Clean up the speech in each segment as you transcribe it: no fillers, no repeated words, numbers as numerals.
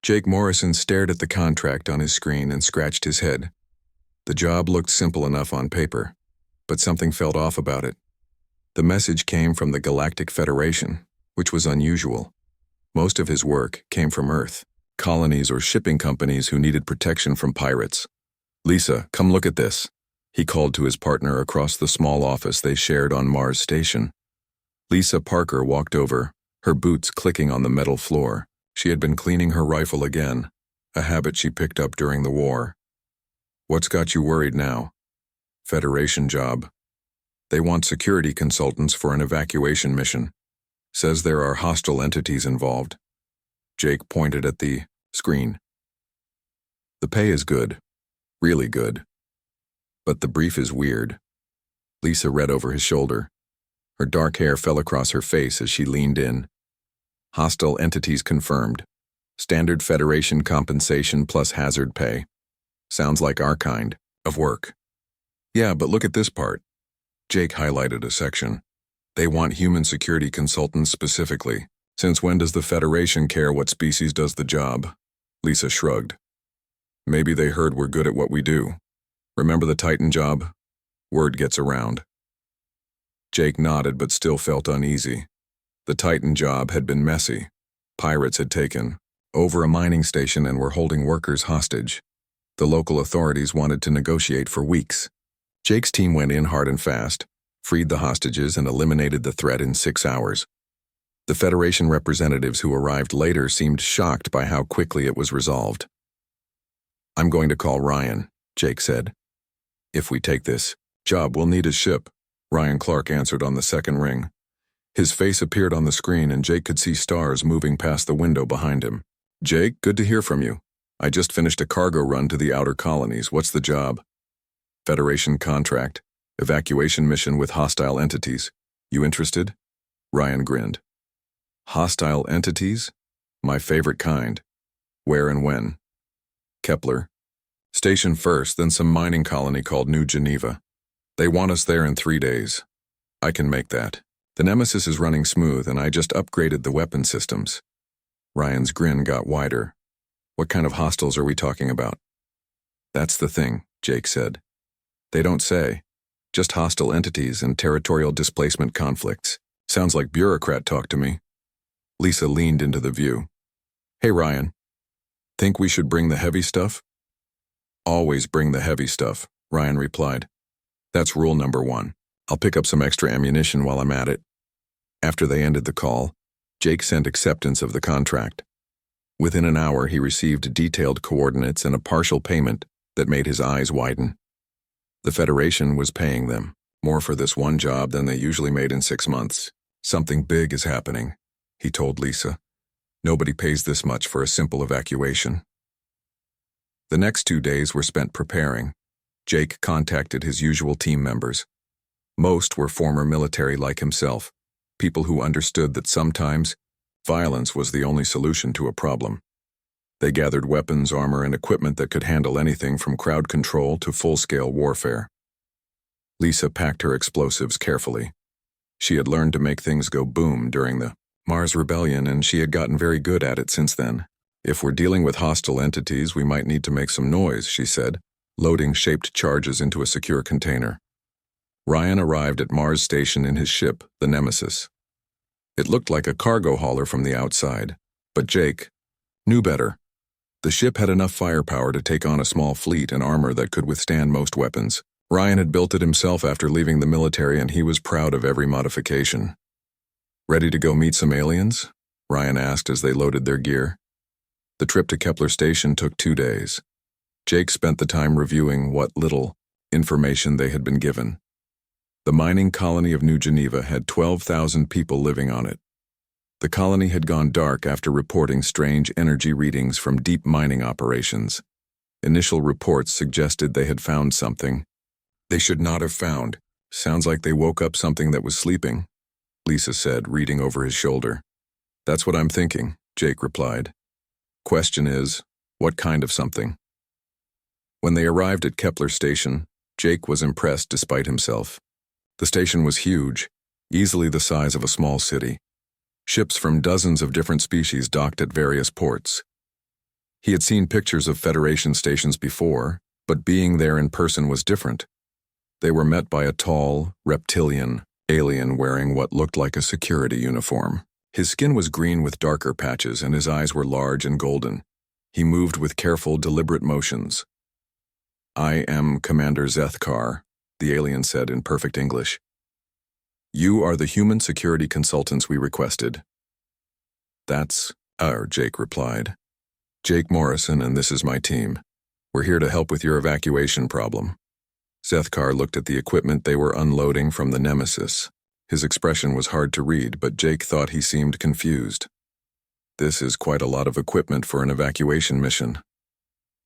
Jake Morrison stared at the contract on his screen and scratched his head. The job looked simple enough on paper, but something felt off about it. The message came from the Galactic Federation, which was unusual. Most of his work came from Earth, colonies or shipping companies who needed protection from pirates. "Lisa, come look at this," he called to his partner across the small office they shared on Mars Station. Lisa Parker walked over, her boots clicking on the metal floor. She had been cleaning her rifle again, a habit she picked up during the war. "What's got you worried now?" "Federation job. They want security consultants for an evacuation mission. Says there are hostile entities involved." Jake pointed at the screen. "The pay is good, really good. But the brief is weird." Lisa read over his shoulder. Her dark hair fell across her face as she leaned in. "Hostile entities confirmed. Standard Federation compensation plus hazard pay. Sounds like our kind of work." "Yeah, but look at this part." Jake highlighted a section. "They want human security consultants specifically. Since when does the Federation care what species does the job?" Lisa shrugged. "Maybe they heard we're good at what we do. Remember the Titan job? Word gets around." Jake nodded but still felt uneasy. The Titan job had been messy. Pirates had taken over a mining station and were holding workers hostage. The local authorities wanted to negotiate for weeks. Jake's team went in hard and fast, freed the hostages, and eliminated the threat in 6 hours. The Federation representatives who arrived later seemed shocked by how quickly it was resolved. "I'm going to call Ryan," Jake said. "If we take this job, we'll need his ship," Ryan Clark answered on the second ring. His face appeared on the screen and Jake could see stars moving past the window behind him. "Jake, good to hear from you. I just finished a cargo run to the outer colonies. What's the job?" "Federation contract. Evacuation mission with hostile entities. You interested?" Ryan grinned. "Hostile entities? My favorite kind. Where and when?" "Kepler. Station first, then some mining colony called New Geneva. They want us there in 3 days. I can make that. The Nemesis is running smooth and I just upgraded the weapon systems." Ryan's grin got wider. "What kind of hostiles are we talking about?" "That's the thing," Jake said. "They don't say. Just hostile entities and territorial displacement conflicts. Sounds like bureaucrat talk to me." Lisa leaned into the view. "Hey Ryan, think we should bring the heavy stuff?" "Always bring the heavy stuff," Ryan replied. "That's rule number 1. I'll pick up some extra ammunition while I'm at it." After they ended the call, Jake sent acceptance of the contract. Within an hour, he received detailed coordinates and a partial payment that made his eyes widen. The Federation was paying them more for this one job than they usually made in 6 months. "Something big is happening," he told Lisa. "Nobody pays this much for a simple evacuation." The next 2 days were spent preparing. Jake contacted his usual team members. Most were former military like himself, people who understood that sometimes violence was the only solution to a problem. They gathered weapons, armor, and equipment that could handle anything from crowd control to full-scale warfare. Lisa packed her explosives carefully. She had learned to make things go boom during the Mars Rebellion, and she had gotten very good at it since then. "If we're dealing with hostile entities, we might need to make some noise," she said, loading shaped charges into a secure container. Ryan arrived at Mars Station in his ship, the Nemesis. It looked like a cargo hauler from the outside, but Jake knew better. The ship had enough firepower to take on a small fleet and armor that could withstand most weapons. Ryan had built it himself after leaving the military, and he was proud of every modification. "Ready to go meet some aliens?" Ryan asked as they loaded their gear. The trip to Kepler Station took 2 days. Jake spent the time reviewing what little information they had been given. The mining colony of New Geneva had 12,000 people living on it. The colony had gone dark after reporting strange energy readings from deep mining operations. Initial reports suggested they had found something they should not have found. "Sounds like they woke up something that was sleeping," Lisa said, reading over his shoulder. "That's what I'm thinking," Jake replied. "Question is, what kind of something?" When they arrived at Kepler Station, Jake was impressed despite himself. The station was huge, easily the size of a small city. Ships from dozens of different species docked at various ports. He had seen pictures of Federation stations before, but being there in person was different. They were met by a tall, reptilian alien wearing what looked like a security uniform. His skin was green with darker patches and his eyes were large and golden. He moved with careful, deliberate motions. "I am Commander Zethkar," the alien said in perfect English. "You are the human security consultants we requested." "That's Jake replied. "Jake Morrison, and this is my team. We're here to help with your evacuation problem." Zethkar looked at the equipment they were unloading from the Nemesis. His expression was hard to read, but Jake thought he seemed confused. "This is quite a lot of equipment for an evacuation mission."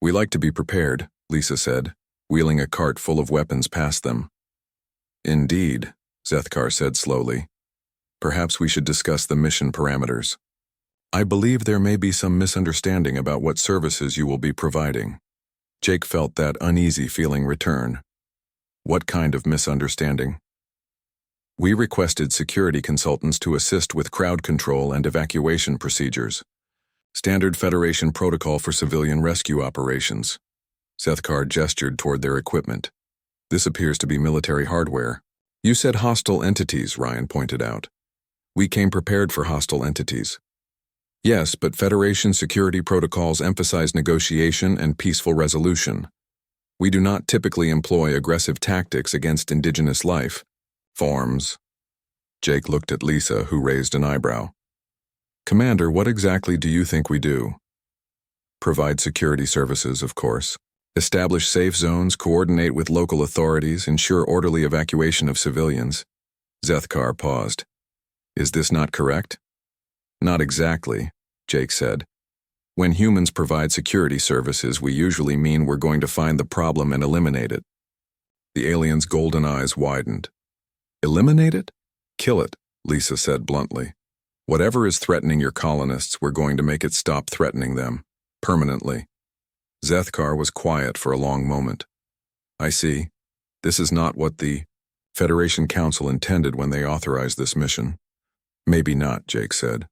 "We like to be prepared," Lisa said, wheeling a cart full of weapons past them. "Indeed," Zethkar said slowly. "Perhaps we should discuss the mission parameters. I believe there may be some misunderstanding about what services you will be providing." Jake felt that uneasy feeling return. "What kind of misunderstanding?" "We requested security consultants to assist with crowd control and evacuation procedures. Standard Federation protocol for civilian rescue operations." Zethkar gestured toward their equipment. "This appears to be military hardware." "You said hostile entities," Ryan pointed out. "We came prepared for hostile entities." "Yes, but Federation security protocols emphasize negotiation and peaceful resolution. We do not typically employ aggressive tactics against indigenous life forms." Jake looked at Lisa, who raised an eyebrow. "Commander, what exactly do you think we do?" "Provide security services, of course. Establish safe zones, coordinate with local authorities, ensure orderly evacuation of civilians." Zethkar paused. "Is this not correct?" "Not exactly," Jake said. "When humans provide security services, we usually mean we're going to find the problem and eliminate it." The alien's golden eyes widened. "Eliminate it? Kill it," Lisa said bluntly. "Whatever is threatening your colonists, we're going to make it stop threatening them, permanently." Zethkar was quiet for a long moment. "I see. This is not what the Federation Council intended when they authorized this mission." "Maybe not," Jake said,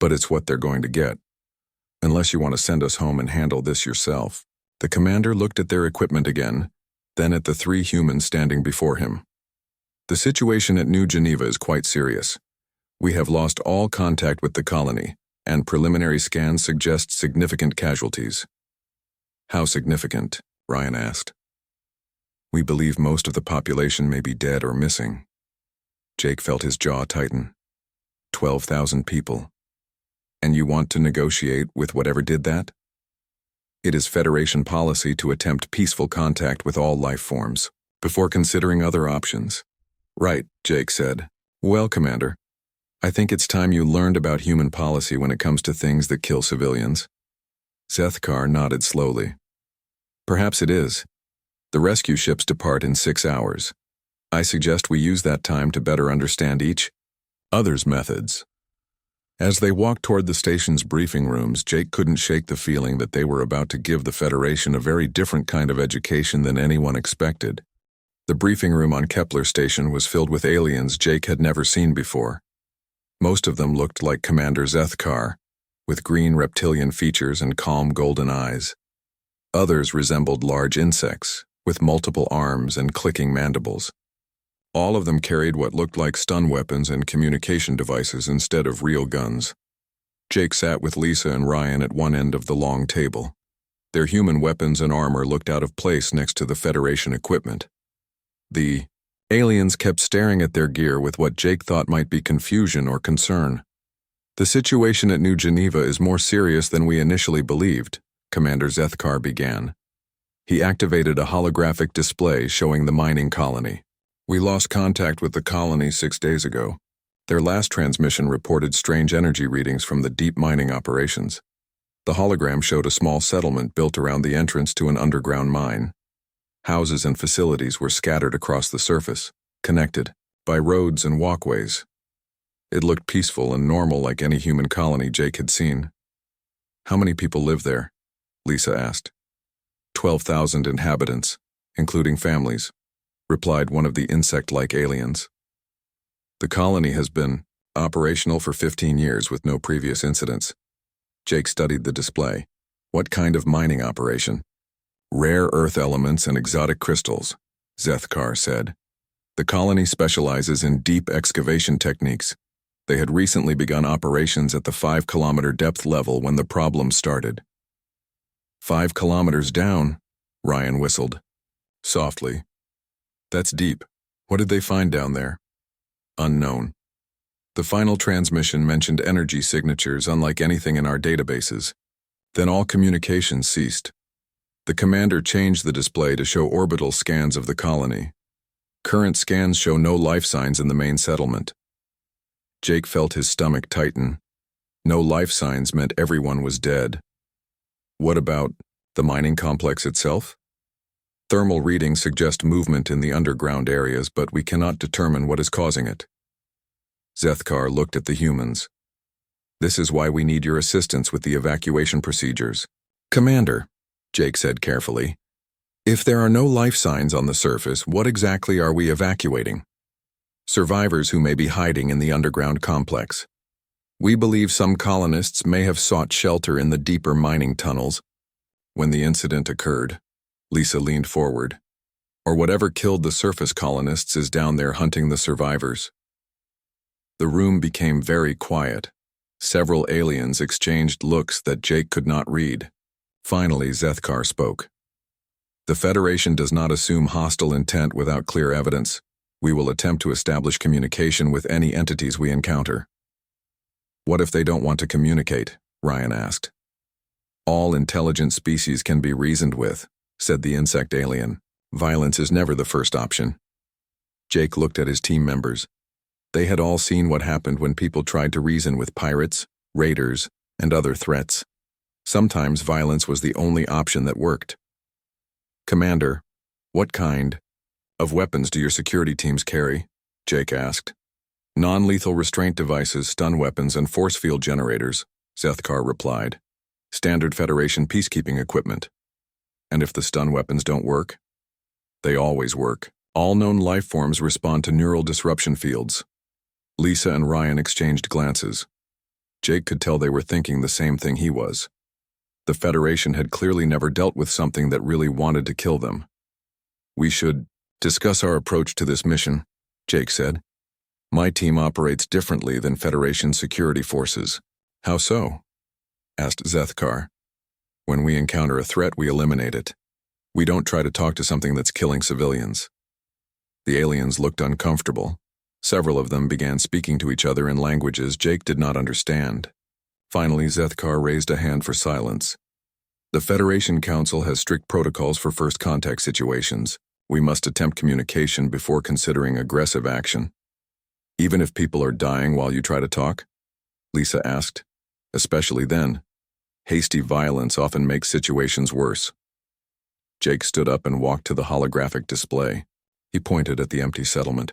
"but it's what they're going to get. Unless you want to send us home and handle this yourself." The commander looked at their equipment again, then at the three humans standing before him. "The situation at New Geneva is quite serious. We have lost all contact with the colony, and preliminary scans suggest significant casualties." "How significant?" Ryan asked. "We believe most of the population may be dead or missing." Jake felt his jaw tighten. 12,000 people. "And you want to negotiate with whatever did that?" "It is Federation policy to attempt peaceful contact with all life forms, before considering other options." "Right," Jake said. "Well, Commander, I think it's time you learned about human policy when it comes to things that kill civilians." Zethkar nodded slowly. "Perhaps it is. The rescue ships depart in 6 hours. I suggest we use that time to better understand each other's methods." As they walked toward the station's briefing rooms, Jake couldn't shake the feeling that they were about to give the Federation a very different kind of education than anyone expected. The briefing room on Kepler Station was filled with aliens Jake had never seen before. Most of them looked like Commander Zethkar, with green reptilian features and calm golden eyes. Others resembled large insects, with multiple arms and clicking mandibles. All of them carried what looked like stun weapons and communication devices instead of real guns. Jake sat with Lisa and Ryan at one end of the long table. Their human weapons and armor looked out of place next to the Federation equipment. The aliens kept staring at their gear with what Jake thought might be confusion or concern. "The situation at New Geneva is more serious than we initially believed," Commander Zethkar began. He activated a holographic display showing the mining colony. "We lost contact with the colony 6 days ago. Their last transmission reported strange energy readings from the deep mining operations. The hologram showed a small settlement built around the entrance to an underground mine. Houses and facilities were scattered across the surface, connected by roads and walkways. It looked peaceful and normal like any human colony Jake had seen." "How many people live there?" Lisa asked. 12,000 inhabitants, including families," replied one of the insect-like aliens. "The colony has been operational for 15 years with no previous incidents." Jake studied the display. What kind of mining operation? Rare earth elements and exotic crystals, Zethkar said. The colony specializes in deep excavation techniques. They had recently begun operations at the 5-kilometer depth level when the problem started. 5 kilometers down, Ryan whistled. Softly. That's deep. What did they find down there? Unknown. The final transmission mentioned energy signatures unlike anything in our databases. Then all communication ceased. The commander changed the display to show orbital scans of the colony. Current scans show no life signs in the main settlement. Jake felt his stomach tighten. No life signs meant everyone was dead. What about the mining complex itself? Thermal readings suggest movement in the underground areas, but we cannot determine what is causing it. Zethkar looked at the humans. This is why we need your assistance with the evacuation procedures. Commander, Jake said carefully, if there are no life signs on the surface, what exactly are we evacuating? Survivors who may be hiding in the underground complex. We believe some colonists may have sought shelter in the deeper mining tunnels. When the incident occurred, Lisa leaned forward. Or whatever killed the surface colonists is down there hunting the survivors. The room became very quiet. Several aliens exchanged looks that Jake could not read. Finally, Zethkar spoke. The Federation does not assume hostile intent without clear evidence. We will attempt to establish communication with any entities we encounter. What if they don't want to communicate? Ryan asked. All intelligent species can be reasoned with, said the insect alien. Violence is never the first option. Jake looked at his team members. They had all seen what happened when people tried to reason with pirates, raiders, and other threats. Sometimes violence was the only option that worked. Commander, what kind of weapons do your security teams carry? Jake asked. Non-lethal restraint devices, stun weapons, and force field generators, Zethkar replied. Standard Federation peacekeeping equipment. And if the stun weapons don't work? They always work. All known life forms respond to neural disruption fields. Lisa and Ryan exchanged glances. Jake could tell they were thinking the same thing he was. The Federation had clearly never dealt with something that really wanted to kill them. We should discuss our approach to this mission, Jake said. My team operates differently than Federation security forces. How so? Asked Zethkar. When we encounter a threat, we eliminate it. We don't try to talk to something that's killing civilians. The aliens looked uncomfortable. Several of them began speaking to each other in languages Jake did not understand. Finally, Zethkar raised a hand for silence. The Federation Council has strict protocols for first contact situations. We must attempt communication before considering aggressive action. Even if people are dying while you try to talk? Lisa asked. Especially then. Hasty violence often makes situations worse. Jake stood up and walked to the holographic display. He pointed at the empty settlement.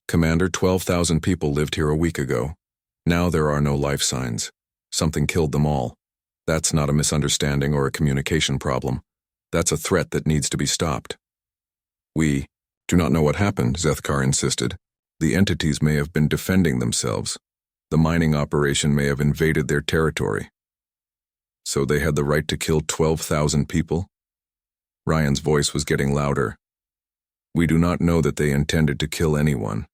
Commander, 12,000 people lived here a week ago. Now there are no life signs. Something killed them all. That's not a misunderstanding or a communication problem. That's a threat that needs to be stopped. We do not know what happened, Zethkar insisted. The entities may have been defending themselves. The mining operation may have invaded their territory. So they had the right to kill 12,000 people? Ryan's voice was getting louder. We do not know that they intended to kill anyone.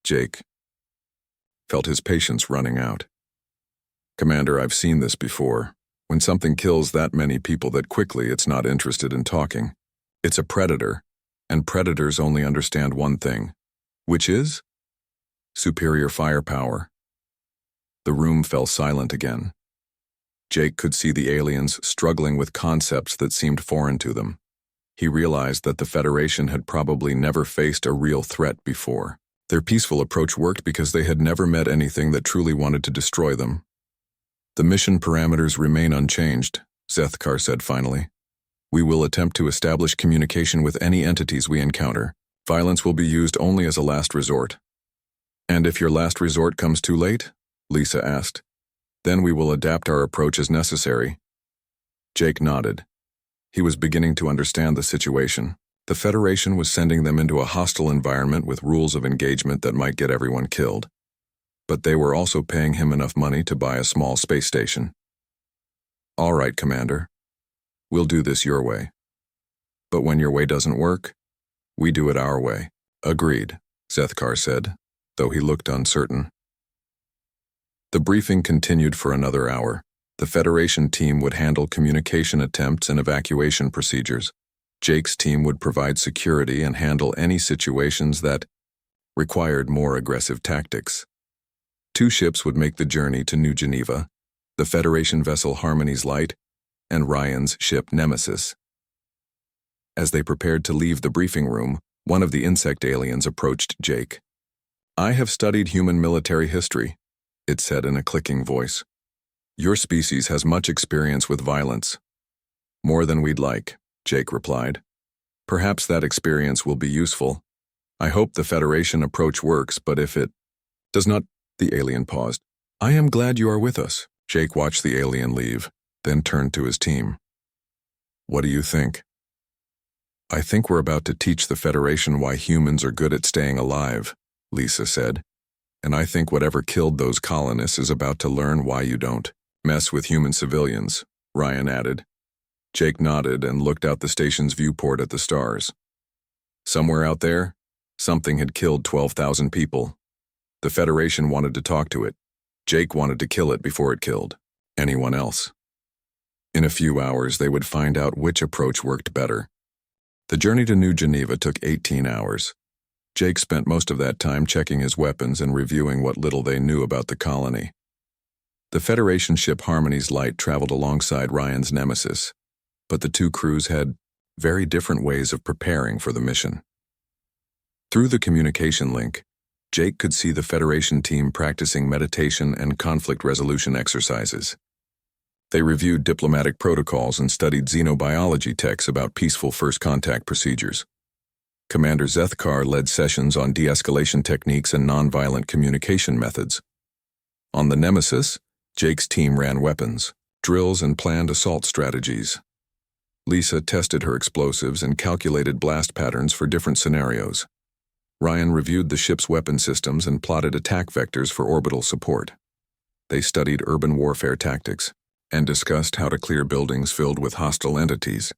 Jake felt his patience running out. Commander, I've seen this before. When something kills that many people that quickly, it's not interested in talking. It's a predator, and predators only understand one thing. Which is? Superior firepower. The room fell silent again. Jake could see the aliens struggling with concepts that seemed foreign to them. He realized that the Federation had probably never faced a real threat before. Their peaceful approach worked because they had never met anything that truly wanted to destroy them. The mission parameters remain unchanged, Zethkar said finally. We will attempt to establish communication with any entities we encounter. Violence will be used only as a last resort. And if your last resort comes too late? Lisa asked. Then we will adapt our approach as necessary. Jake nodded. He was beginning to understand the situation. The Federation was sending them into a hostile environment with rules of engagement that might get everyone killed. But they were also paying him enough money to buy a small space station. All right, Commander. We'll do this your way. But when your way doesn't work, we do it our way. Agreed, Zethkar said, though he looked uncertain. The briefing continued for another hour. The Federation team would handle communication attempts and evacuation procedures. Jake's team would provide security and handle any situations that required more aggressive tactics. 2 ships would make the journey to New Geneva, the Federation vessel Harmony's Light and Ryan's ship Nemesis. As they prepared to leave the briefing room, one of the insect aliens approached Jake. "I have studied human military history," it said in a clicking voice. "Your species has much experience with violence." "More than we'd like," Jake replied. "Perhaps that experience will be useful. I hope the Federation approach works, but if it does not..." The alien paused. "I am glad you are with us." Jake watched the alien leave, then turned to his team. "What do you think?" "I think we're about to teach the Federation why humans are good at staying alive," Lisa said. "And I think whatever killed those colonists is about to learn why you don't mess with human civilians," Ryan added. Jake nodded and looked out the station's viewport at the stars. Somewhere out there, something had killed 12,000 people. The Federation wanted to talk to it. Jake wanted to kill it before it killed anyone else. In a few hours, they would find out which approach worked better. The journey to New Geneva took 18 hours. Jake spent most of that time checking his weapons and reviewing what little they knew about the colony. The Federation ship Harmony's Light traveled alongside Ryan's Nemesis, but the 2 crews had very different ways of preparing for the mission. Through the communication link, Jake could see the Federation team practicing meditation and conflict resolution exercises. They reviewed diplomatic protocols and studied xenobiology texts about peaceful first contact procedures. Commander Zethkar led sessions on de-escalation techniques and nonviolent communication methods. On the Nemesis, Jake's team ran weapons, drills, and planned assault strategies. Lisa tested her explosives and calculated blast patterns for different scenarios. Ryan reviewed the ship's weapon systems and plotted attack vectors for orbital support. They studied urban warfare tactics and discussed how to clear buildings filled with hostile entities.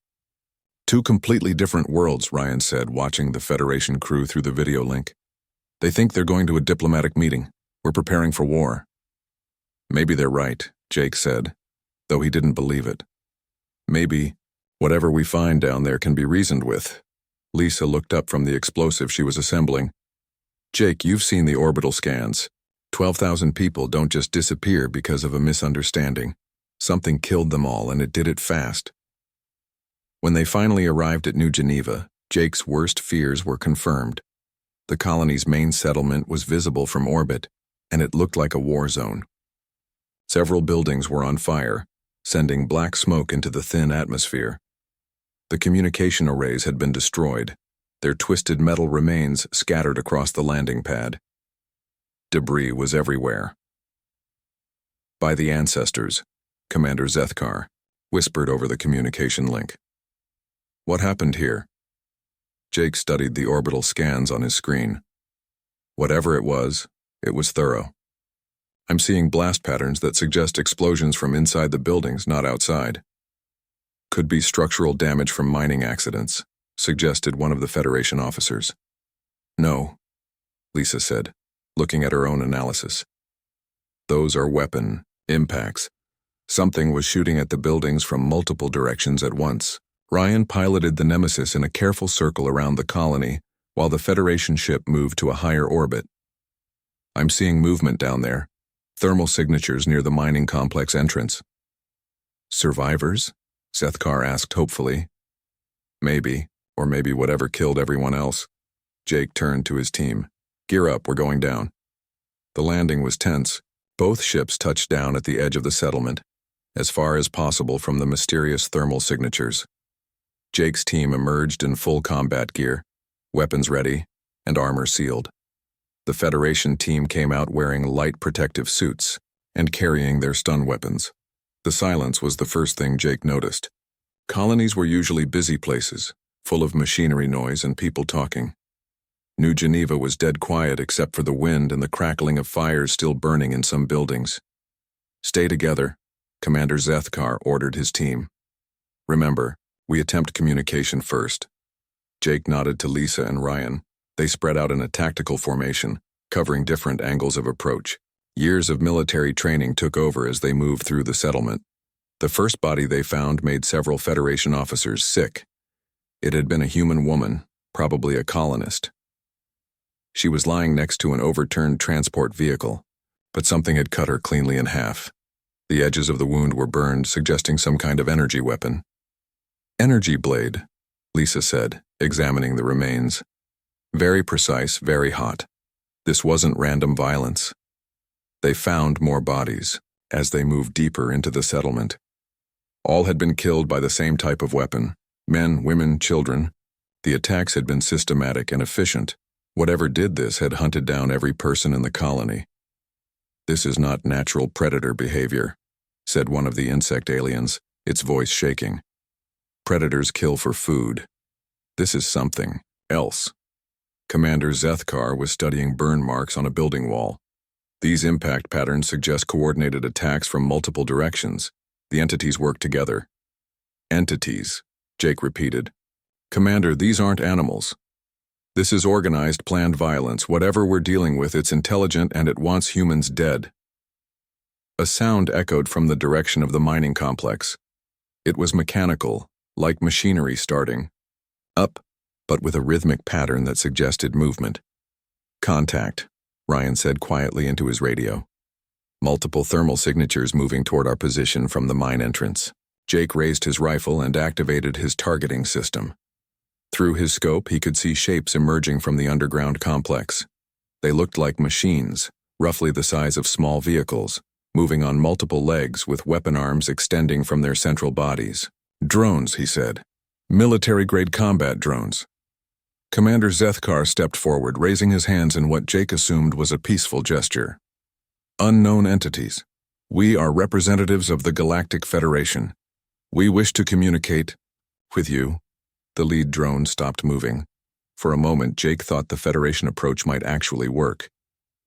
2 completely different worlds, Ryan said, watching the Federation crew through the video link. "They think they're going to a diplomatic meeting. We're preparing for war." "Maybe they're right," Jake said, though he didn't believe it. "Maybe whatever we find down there can be reasoned with." Lisa looked up from the explosive she was assembling. "Jake, you've seen the orbital scans. 12,000 people don't just disappear because of a misunderstanding. Something killed them all, and it did it fast." When they finally arrived at New Geneva, Jake's worst fears were confirmed. The colony's main settlement was visible from orbit, and it looked like a war zone. Several buildings were on fire, sending black smoke into the thin atmosphere. The communication arrays had been destroyed, their twisted metal remains scattered across the landing pad. Debris was everywhere. "By the ancestors," Commander Zethkar whispered over the communication link. "What happened here?" Jake studied the orbital scans on his screen. Whatever it was thorough. "I'm seeing blast patterns that suggest explosions from inside the buildings, not outside." "Could be structural damage from mining accidents," suggested one of the Federation officers. "No," Lisa said, looking at her own analysis. "Those are weapon impacts. Something was shooting at the buildings from multiple directions at once." Ryan piloted the Nemesis in a careful circle around the colony while the Federation ship moved to a higher orbit. "I'm seeing movement down there. Thermal signatures near the mining complex entrance." "Survivors?" Zethkar asked hopefully. "Maybe, or maybe whatever killed everyone else." Jake turned to his team. "Gear up, we're going down." The landing was tense. Both ships touched down at the edge of the settlement, as far as possible from the mysterious thermal signatures. Jake's team emerged in full combat gear, weapons ready, and armor sealed. The Federation team came out wearing light protective suits and carrying their stun weapons. The silence was the first thing Jake noticed. Colonies were usually busy places, full of machinery noise and people talking. New Geneva was dead quiet except for the wind and the crackling of fires still burning in some buildings. "Stay together," Commander Zethkar ordered his team. Remember, we attempt communication first. Jake nodded to Lisa and Ryan. They spread out in a tactical formation, covering different angles of approach. Years of military training took over as they moved through the settlement. The first body they found made several Federation officers sick. It had been a human woman, probably a colonist. She was lying next to an overturned transport vehicle, but something had cut her cleanly in half. The edges of the wound were burned, suggesting some kind of energy weapon. Energy blade, Lisa said, examining the remains. Very precise, very hot. This wasn't random violence. They found more bodies as they moved deeper into the settlement. All had been killed by the same type of weapon. Men, women, children. The attacks had been systematic and efficient. Whatever did this had hunted down every person in the colony. "This is not natural predator behavior," said one of the insect aliens, its voice shaking. "Predators kill for food. This is something else." Commander Zethkar was studying burn marks on a building wall. These impact patterns suggest coordinated attacks from multiple directions. The entities work together. "Entities," Jake repeated. "Commander, these aren't animals. This is organized, planned violence. Whatever we're dealing with, it's intelligent and it wants humans dead." A sound echoed from the direction of the mining complex. It was mechanical, like machinery starting. Up, but with a rhythmic pattern that suggested movement. "Contact," Ryan said quietly into his radio. "Multiple thermal signatures moving toward our position from the mine entrance." Jake raised his rifle and activated his targeting system. Through his scope, he could see shapes emerging from the underground complex. They looked like machines, roughly the size of small vehicles, moving on multiple legs with weapon arms extending from their central bodies. "Drones," he said. "Military-grade combat drones." Commander Zethkar stepped forward, raising his hands in what Jake assumed was a peaceful gesture. "Unknown entities. We are representatives of the Galactic Federation. We wish to communicate with you." The lead drone stopped moving. For a moment, Jake thought the Federation approach might actually work.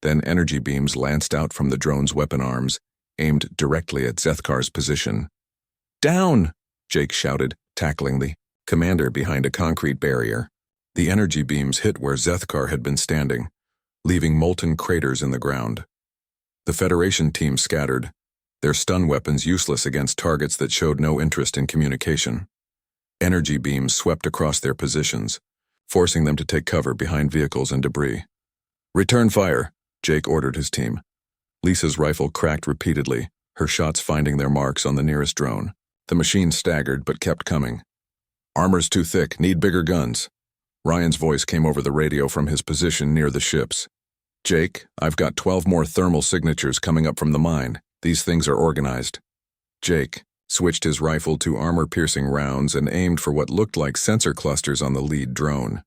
Then energy beams lanced out from the drone's weapon arms, aimed directly at Zethkar's position. "Down!" Jake shouted, tackling the commander behind a concrete barrier. The energy beams hit where Zethkar had been standing, leaving molten craters in the ground. The Federation team scattered, their stun weapons useless against targets that showed no interest in communication. Energy beams swept across their positions, forcing them to take cover behind vehicles and debris. "Return fire," Jake ordered his team. Lisa's rifle cracked repeatedly, her shots finding their marks on the nearest drone. The machine staggered but kept coming. "Armor's too thick, need bigger guns." Ryan's voice came over the radio from his position near the ships. "Jake, I've got 12 more thermal signatures coming up from the mine. These things are organized." Jake switched his rifle to armor-piercing rounds and aimed for what looked like sensor clusters on the lead drone.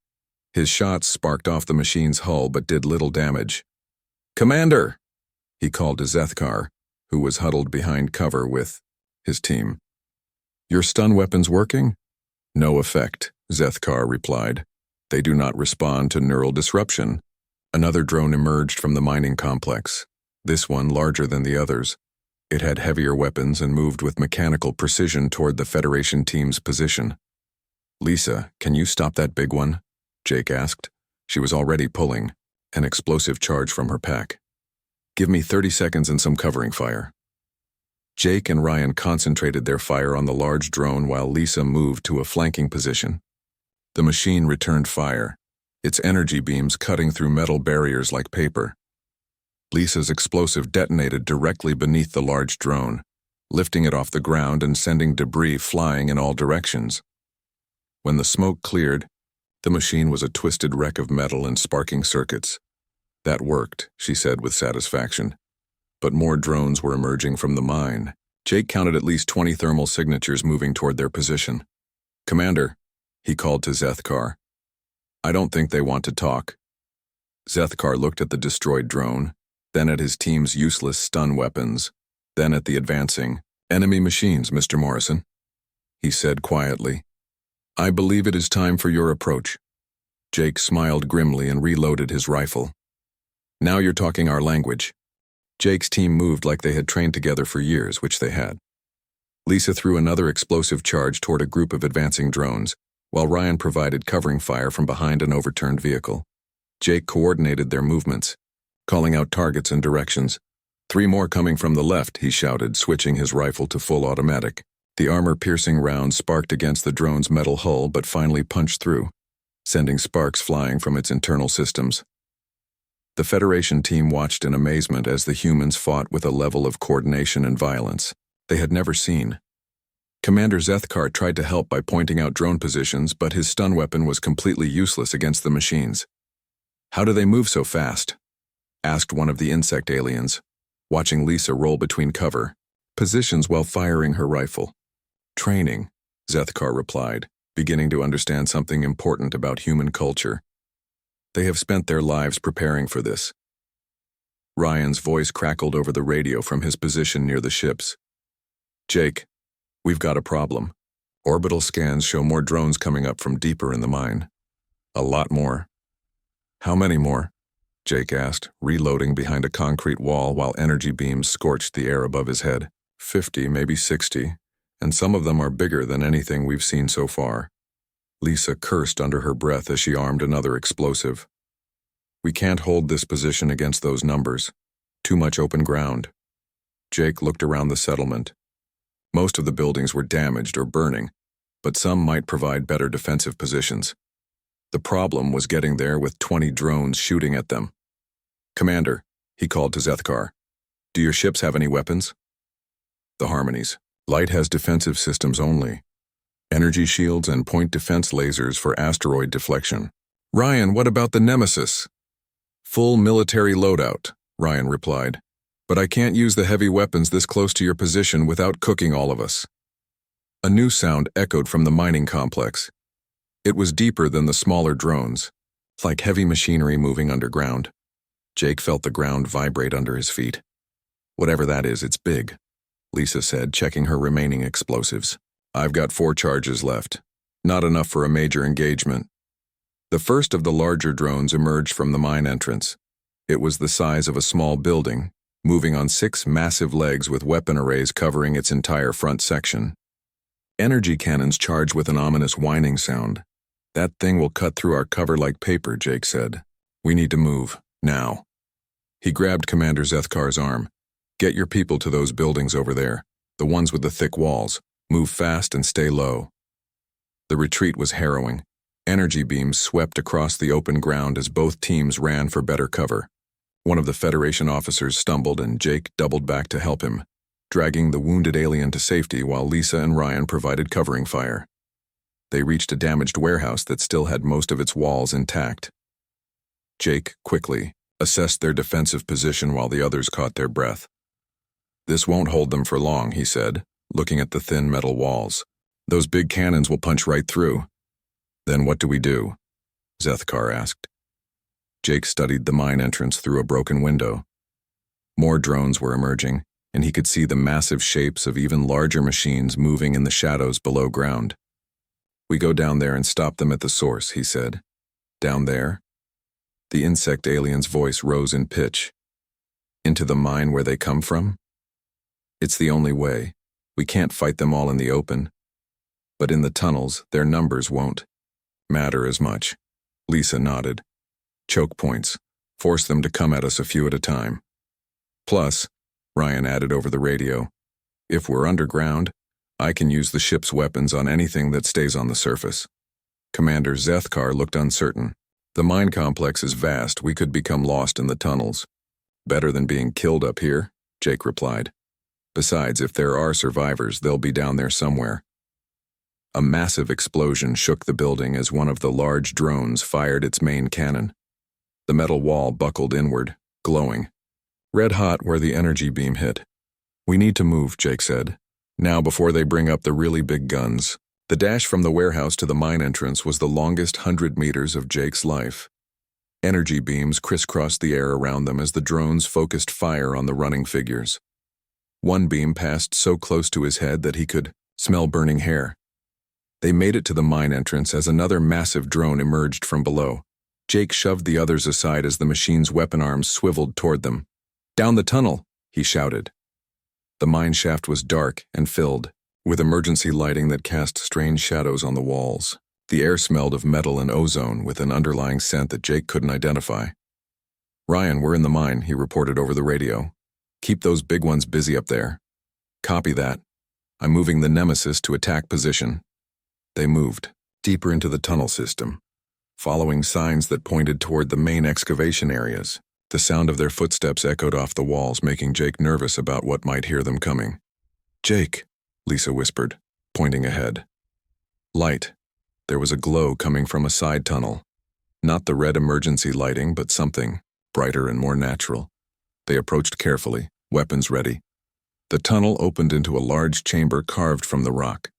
His shots sparked off the machine's hull but did little damage. "Commander!" he called to Zethkar, who was huddled behind cover with his team. "Your stun weapons working?" "No effect," Zethkar replied. "They do not respond to neural disruption." Another drone emerged from the mining complex, this one larger than the others. It had heavier weapons and moved with mechanical precision toward the Federation team's position. "Lisa, can you stop that big one?" Jake asked. She was already pulling, an explosive charge from her pack. "Give me 30 seconds and some covering fire." Jake and Ryan concentrated their fire on the large drone while Lisa moved to a flanking position. The machine returned fire, its energy beams cutting through metal barriers like paper. Lisa's explosive detonated directly beneath the large drone, lifting it off the ground and sending debris flying in all directions. When the smoke cleared, the machine was a twisted wreck of metal and sparking circuits. "That worked," she said with satisfaction. But more drones were emerging from the mine. Jake counted at least 20 thermal signatures moving toward their position. "Commander," he called to Zethkar. "I don't think they want to talk." Zethkar looked at the destroyed drone, then at his team's useless stun weapons, then at the advancing enemy machines, Mr. Morrison. He said quietly, "I believe it is time for your approach." Jake smiled grimly and reloaded his rifle. "Now you're talking our language." Jake's team moved like they had trained together for years, which they had. Lisa threw another explosive charge toward a group of advancing drones, while Ryan provided covering fire from behind an overturned vehicle. Jake coordinated their movements, calling out targets and directions. 3 more coming from the left, he shouted, switching his rifle to full automatic. The armor-piercing round sparked against the drone's metal hull but finally punched through, sending sparks flying from its internal systems. The Federation team watched in amazement as the humans fought with a level of coordination and violence they had never seen. Commander Zethkar tried to help by pointing out drone positions, but his stun weapon was completely useless against the machines. "How do they move so fast?" asked one of the insect aliens, watching Lisa roll between cover positions while firing her rifle. "Training," Zethkar replied, beginning to understand something important about human culture. "They have spent their lives preparing for this." Ryan's voice crackled over the radio from his position near the ships. "Jake, we've got a problem. Orbital scans show more drones coming up from deeper in the mine. A lot more." "How many more?" Jake asked, reloading behind a concrete wall while energy beams scorched the air above his head. 50, maybe 60, and some of them are bigger than anything we've seen so far." Lisa cursed under her breath as she armed another explosive. "We can't hold this position against those numbers. Too much open ground." Jake looked around the settlement. Most of the buildings were damaged or burning, but some might provide better defensive positions. The problem was getting there with 20 drones shooting at them. "Commander," he called to Zethkar, "do your ships have any weapons?" "The Harmonies. Light has defensive systems only. Energy shields and point defense lasers for asteroid deflection." "Ryan, what about the Nemesis?" "Full military loadout," Ryan replied. "But I can't use the heavy weapons this close to your position without cooking all of us." A new sound echoed from the mining complex. It was deeper than the smaller drones, like heavy machinery moving underground. Jake felt the ground vibrate under his feet. "Whatever that is, it's big," Lisa said, checking her remaining explosives. "I've got 4 charges left. Not enough for a major engagement." The first of the larger drones emerged from the mine entrance. It was the size of a small building, moving on 6 massive legs with weapon arrays covering its entire front section. Energy cannons charged with an ominous whining sound. "That thing will cut through our cover like paper," Jake said. "We need to move, now." He grabbed Commander Zethkar's arm. "Get your people to those buildings over there, the ones with the thick walls. Move fast and stay low." The retreat was harrowing. Energy beams swept across the open ground as both teams ran for better cover. One of the Federation officers stumbled and Jake doubled back to help him, dragging the wounded alien to safety while Lisa and Ryan provided covering fire. They reached a damaged warehouse that still had most of its walls intact. Jake, quickly, assessed their defensive position while the others caught their breath. "This won't hold them for long," he said, looking at the thin metal walls. "Those big cannons will punch right through." "Then what do we do?" Zethkar asked. Jake studied the mine entrance through a broken window. More drones were emerging, and he could see the massive shapes of even larger machines moving in the shadows below ground. "We go down there and stop them at the source," he said. "Down there?" The insect alien's voice rose in pitch. "Into the mine where they come from? It's the only way. We can't fight them all in the open. But in the tunnels, their numbers won't matter as much." Lisa nodded. "Choke points. Force them to come at us a few at a time. Plus," Ryan added over the radio, "if we're underground, I can use the ship's weapons on anything that stays on the surface." Commander Zethkar looked uncertain. "The mine complex is vast. We could become lost in the tunnels." "Better than being killed up here," Jake replied. "Besides, if there are survivors, they'll be down there somewhere." A massive explosion shook the building as one of the large drones fired its main cannon. The metal wall buckled inward, glowing, red hot where the energy beam hit. "We need to move," Jake said. "Now before they bring up the really big guns." The dash from the warehouse to the mine entrance was the longest 100 meters of Jake's life. Energy beams crisscrossed the air around them as the drones focused fire on the running figures. One beam passed so close to his head that he could smell burning hair. They made it to the mine entrance as another massive drone emerged from below. Jake shoved the others aside as the machine's weapon arms swiveled toward them. "Down the tunnel!" he shouted. The mine shaft was dark and filled, with emergency lighting that cast strange shadows on the walls. The air smelled of metal and ozone with an underlying scent that Jake couldn't identify. "Ryan, we're in the mine," he reported over the radio. "Keep those big ones busy up there." "Copy that. I'm moving the Nemesis to attack position." They moved deeper into the tunnel system, following signs that pointed toward the main excavation areas. The sound of their footsteps echoed off the walls, making Jake nervous about what might hear them coming. "Jake," Lisa whispered, pointing ahead. Light. There was a glow coming from a side tunnel. Not the red emergency lighting, but something brighter and more natural. They approached carefully, weapons ready. The tunnel opened into a large chamber carved from the rock.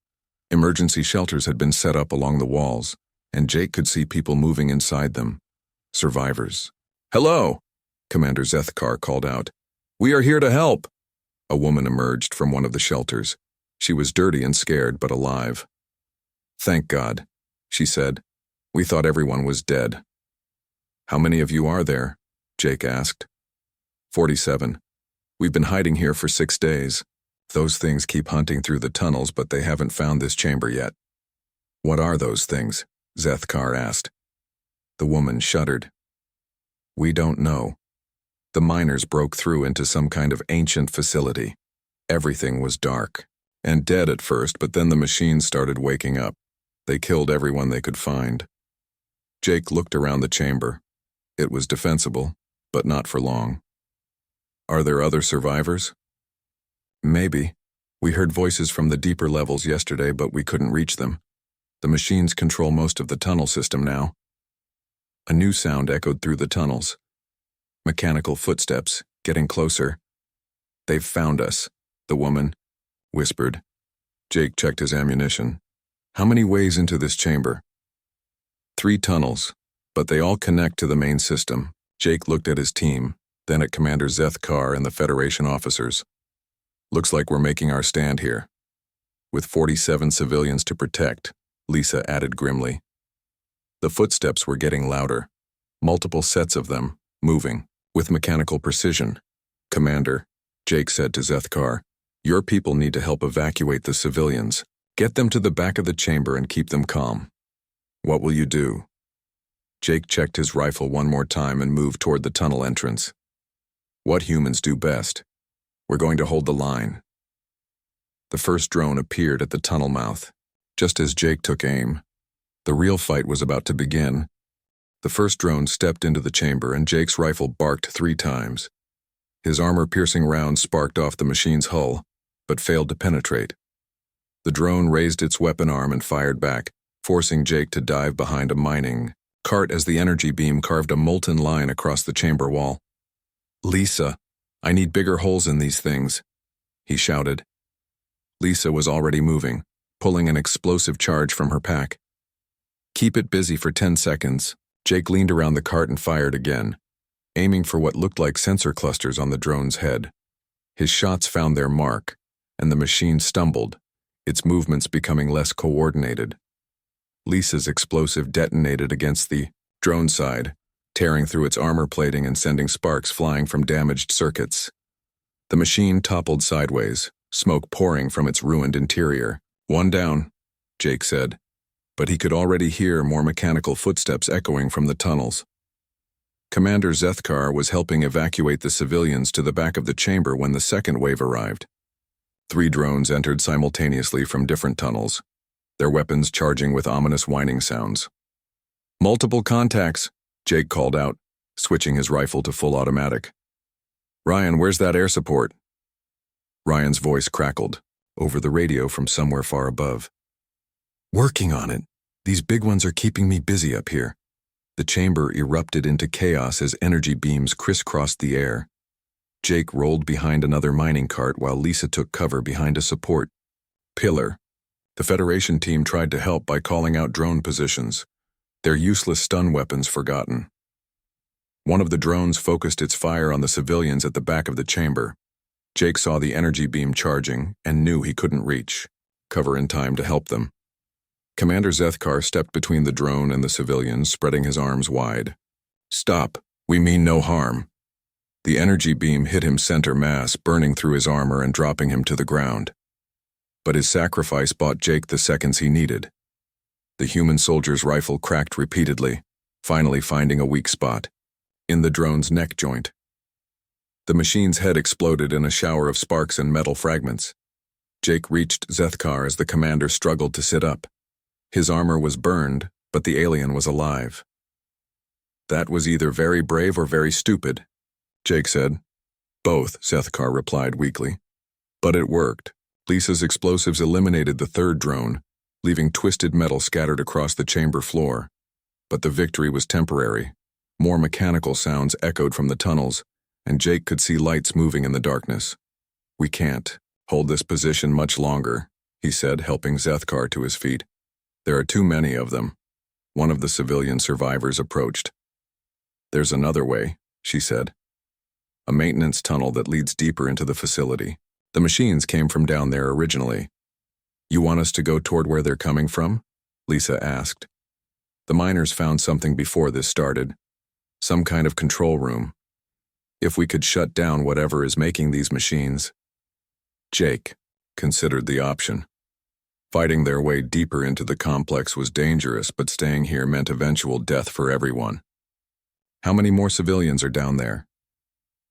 Emergency shelters had been set up along the walls, and Jake could see people moving inside them. Survivors. "Hello!" Commander Zethkar called out. "We are here to help!" A woman emerged from one of the shelters. She was dirty and scared, but alive. "Thank God," she said. "We thought everyone was dead." "How many of you are there?" Jake asked. 47. "We've been hiding here for 6 days. Those things keep hunting through the tunnels, but they haven't found this chamber yet." "What are those things?" Zethkar asked. The woman shuddered. "We don't know. The miners broke through into some kind of ancient facility. Everything was dark and dead at first, but then the machines started waking up. They killed everyone they could find." Jake looked around the chamber. It was defensible, but not for long. "Are there other survivors?" "Maybe. We heard voices from the deeper levels yesterday, but we couldn't reach them. The machines control most of the tunnel system now." A new sound echoed through the tunnels. Mechanical footsteps, getting closer. "They've found us," the woman whispered. Jake checked his ammunition. "How many ways into this chamber?" 3 tunnels, but they all connect to the main system." Jake looked at his team, then at Commander Zethkar and the Federation officers. "Looks like we're making our stand here." "With 47 civilians to protect," Lisa added grimly. The footsteps were getting louder, multiple sets of them, moving, with mechanical precision. "Commander," Jake said to Zethkar, "your people need to help evacuate the civilians. Get them to the back of the chamber and keep them calm." "What will you do?" Jake checked his rifle one more time and moved toward the tunnel entrance. "What humans do best. We're going to hold the line." The first drone appeared at the tunnel mouth, just as Jake took aim. The real fight was about to begin. The first drone stepped into the chamber and Jake's rifle barked 3 times. His armor-piercing round sparked off the machine's hull, but failed to penetrate. The drone raised its weapon arm and fired back, forcing Jake to dive behind a mining cart as the energy beam carved a molten line across the chamber wall. "Lisa, I need bigger holes in these things," he shouted. Lisa was already moving, pulling an explosive charge from her pack. "Keep it busy for 10 seconds. Jake leaned around the cart and fired again, aiming for what looked like sensor clusters on the drone's head. His shots found their mark, and the machine stumbled, its movements becoming less coordinated. Lisa's explosive detonated against the drone side, tearing through its armor plating and sending sparks flying from damaged circuits. The machine toppled sideways, smoke pouring from its ruined interior. "One down," Jake said, but he could already hear more mechanical footsteps echoing from the tunnels. Commander Zethkar was helping evacuate the civilians to the back of the chamber when the second wave arrived. 3 drones entered simultaneously from different tunnels, their weapons charging with ominous whining sounds. "Multiple contacts," Jake called out, switching his rifle to full automatic. "Ryan, where's that air support?" Ryan's voice crackled, over the radio from somewhere far above. "Working on it. These big ones are keeping me busy up here." The chamber erupted into chaos as energy beams crisscrossed the air. Jake rolled behind another mining cart while Lisa took cover behind a support pillar. The Federation team tried to help by calling out drone positions, their useless stun weapons forgotten. One of the drones focused its fire on the civilians at the back of the chamber. Jake saw the energy beam charging and knew he couldn't reach cover in time to help them. Commander Zethkar stepped between the drone and the civilians, spreading his arms wide. "Stop. We mean no harm." The energy beam hit him center mass, burning through his armor and dropping him to the ground. But his sacrifice bought Jake the seconds he needed. The human soldier's rifle cracked repeatedly, finally finding a weak spot, in the drone's neck joint. The machine's head exploded in a shower of sparks and metal fragments. Jake reached Zethkar as the commander struggled to sit up. His armor was burned, but the alien was alive. "That was either very brave or very stupid," Jake said. "Both," Zethkar replied weakly. "But it worked." Lisa's explosives eliminated the third drone, leaving twisted metal scattered across the chamber floor. But the victory was temporary. More mechanical sounds echoed from the tunnels, and Jake could see lights moving in the darkness. "We can't hold this position much longer," he said, helping Zethkar to his feet. "There are too many of them." One of the civilian survivors approached. "There's another way," she said. "A maintenance tunnel that leads deeper into the facility. The machines came from down there originally." "You want us to go toward where they're coming from?" Lisa asked. "The miners found something before this started. Some kind of control room. If we could shut down whatever is making these machines." Jake considered the option. Fighting their way deeper into the complex was dangerous, but staying here meant eventual death for everyone. "How many more civilians are down there?"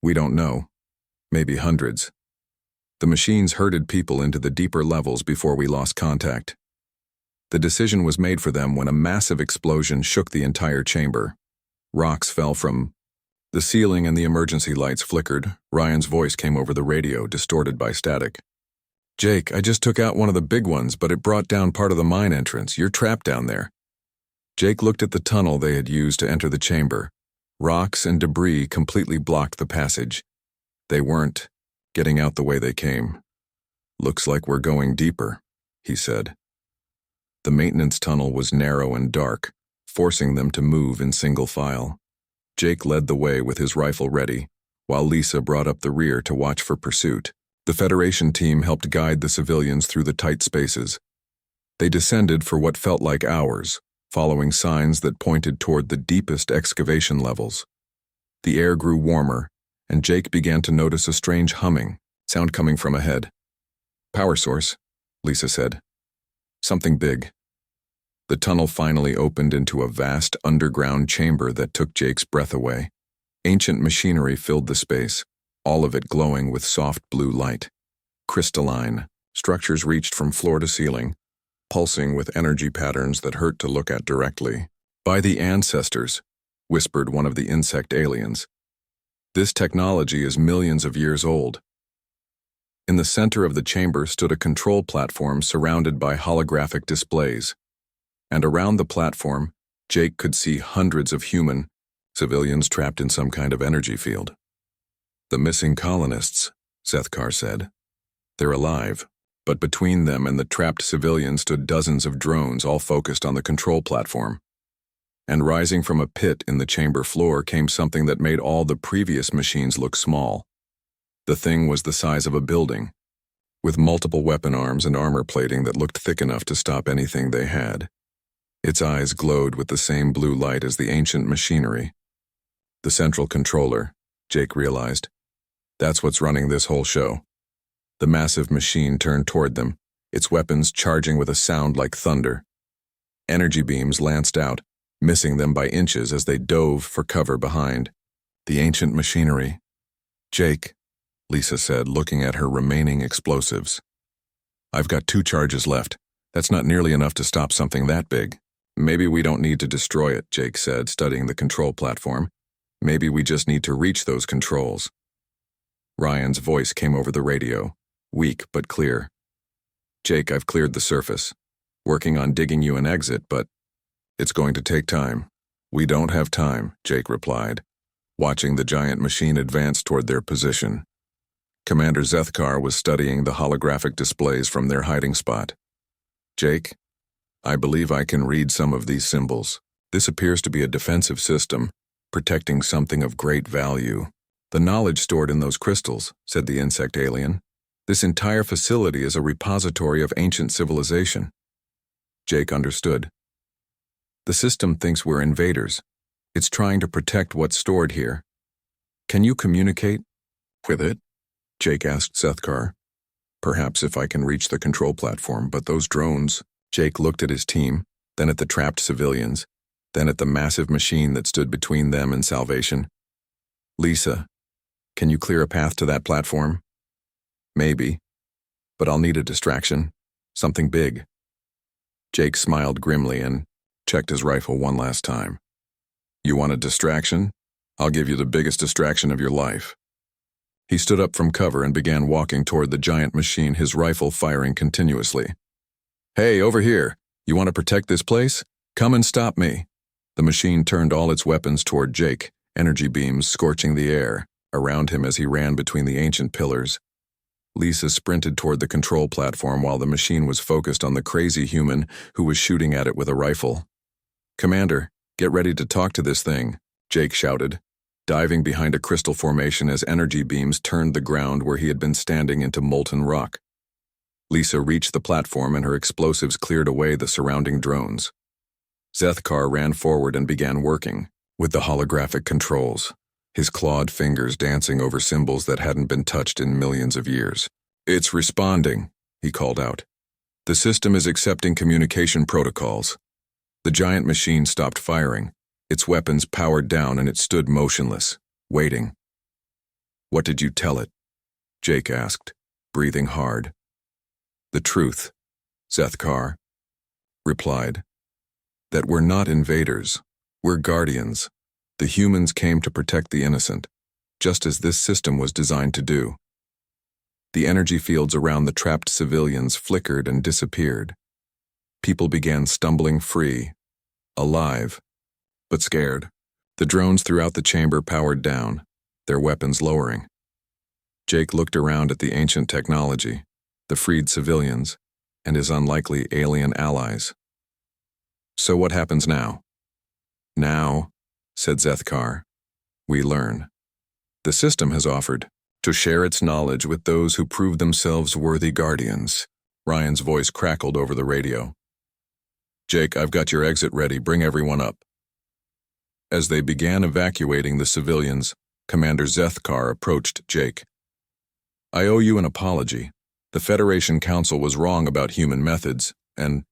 "We don't know. Maybe hundreds. The machines herded people into the deeper levels before we lost contact. The decision was made for them when a massive explosion shook the entire chamber. Rocks fell from the ceiling and the emergency lights flickered. Ryan's voice came over the radio, distorted by static. "Jake, I just took out one of the big ones, but it brought down part of the mine entrance. You're trapped down there." Jake looked at the tunnel they had used to enter the chamber. Rocks and debris completely blocked the passage. They weren't getting out the way they came. "Looks like we're going deeper," he said. The maintenance tunnel was narrow and dark, forcing them to move in single file. Jake led the way with his rifle ready, while Lisa brought up the rear to watch for pursuit. The Federation team helped guide the civilians through the tight spaces. They descended for what felt like hours, following signs that pointed toward the deepest excavation levels. The air grew warmer, and Jake began to notice a strange humming, sound coming from ahead. "Power source," Lisa said. "Something big." The tunnel finally opened into a vast underground chamber that took Jake's breath away. Ancient machinery filled the space, all of it glowing with soft blue light. Crystalline, structures reached from floor to ceiling, pulsing with energy patterns that hurt to look at directly. "By the ancestors," whispered one of the insect aliens. "This technology is millions of years old." In the center of the chamber stood a control platform surrounded by holographic displays. And around the platform, Jake could see hundreds of human civilians trapped in some kind of energy field. "The missing colonists," Zethkar said. "They're alive." But between them and the trapped civilians stood dozens of drones, all focused on the control platform. And rising from a pit in the chamber floor came something that made all the previous machines look small. The thing was the size of a building, with multiple weapon arms and armor plating that looked thick enough to stop anything they had. Its eyes glowed with the same blue light as the ancient machinery. The central controller, Jake realized. That's what's running this whole show. The massive machine turned toward them, its weapons charging with a sound like thunder. Energy beams lanced out, missing them by inches as they dove for cover behind. "The ancient machinery." "Jake," Lisa said, looking at her remaining explosives. "I've got 2 charges left. That's not nearly enough to stop something that big." "Maybe we don't need to destroy it," Jake said, studying the control platform. "Maybe we just need to reach those controls." Ryan's voice came over the radio, weak but clear. "Jake, I've cleared the surface. Working on digging you an exit, but it's going to take time." "We don't have time," Jake replied, watching the giant machine advance toward their position. Commander Zethkar was studying the holographic displays from their hiding spot. "Jake, I believe I can read some of these symbols. This appears to be a defensive system, protecting something of great value." "The knowledge stored in those crystals," said the insect alien. "This entire facility is a repository of ancient civilization." Jake understood. "The system thinks we're invaders. It's trying to protect what's stored here. Can you communicate with it?" Jake asked Zethkar. Perhaps if I can reach the control platform, but those drones... Jake looked at his team, then at the trapped civilians, then at the massive machine that stood between them and salvation. Lisa, can you clear a path to that platform? Maybe, but I'll need a distraction, something big. Jake smiled grimly and checked his rifle one last time. You want a distraction? I'll give you the biggest distraction of your life. He stood up from cover and began walking toward the giant machine, his rifle firing continuously. Hey, over here, you want to protect this place? Come and stop me. The machine turned all its weapons toward Jake, energy beams scorching the air around him as he ran between the ancient pillars. Lisa sprinted toward the control platform while the machine was focused on the crazy human who was shooting at it with a rifle. Commander, get ready to talk to this thing, Jake shouted, diving behind a crystal formation as energy beams turned the ground where he had been standing into molten rock. Lisa reached the platform and her explosives cleared away the surrounding drones. Zethkar ran forward and began working with the holographic controls, his clawed fingers dancing over symbols that hadn't been touched in millions of years. It's responding, he called out. The system is accepting communication protocols. The giant machine stopped firing, its weapons powered down, and it stood motionless, waiting. What did you tell it? Jake asked, breathing hard. The truth, Zethkar replied. That we're not invaders, we're guardians. The humans came to protect the innocent, just as this system was designed to do. The energy fields around the trapped civilians flickered and disappeared. People began stumbling free, alive, but scared. The drones throughout the chamber powered down, their weapons lowering. Jake looked around at the ancient technology, the freed civilians, and his unlikely alien allies. So what happens now? Now, said Zethkar, we learn. The system has offered to share its knowledge with those who prove themselves worthy guardians. Ryan's voice crackled over the radio. Jake, I've got your exit ready. Bring everyone up. As they began evacuating the civilians, Commander Zethkar approached Jake. I owe you an apology. The Federation Council was wrong about human methods, and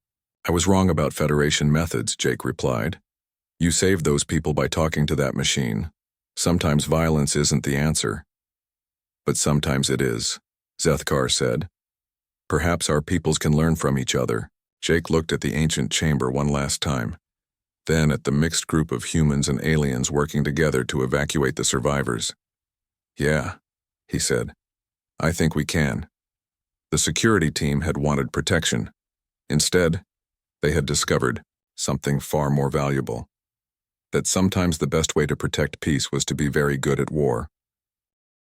I was wrong about Federation methods, Jake replied. You saved those people by talking to that machine. Sometimes violence isn't the answer. But sometimes it is, Zethkar said. Perhaps our peoples can learn from each other. Jake looked at the ancient chamber one last time, then at the mixed group of humans and aliens working together to evacuate the survivors. Yeah, he said. I think we can. The security team had wanted protection. Instead, they had discovered something far more valuable. That sometimes the best way to protect peace was to be very good at war.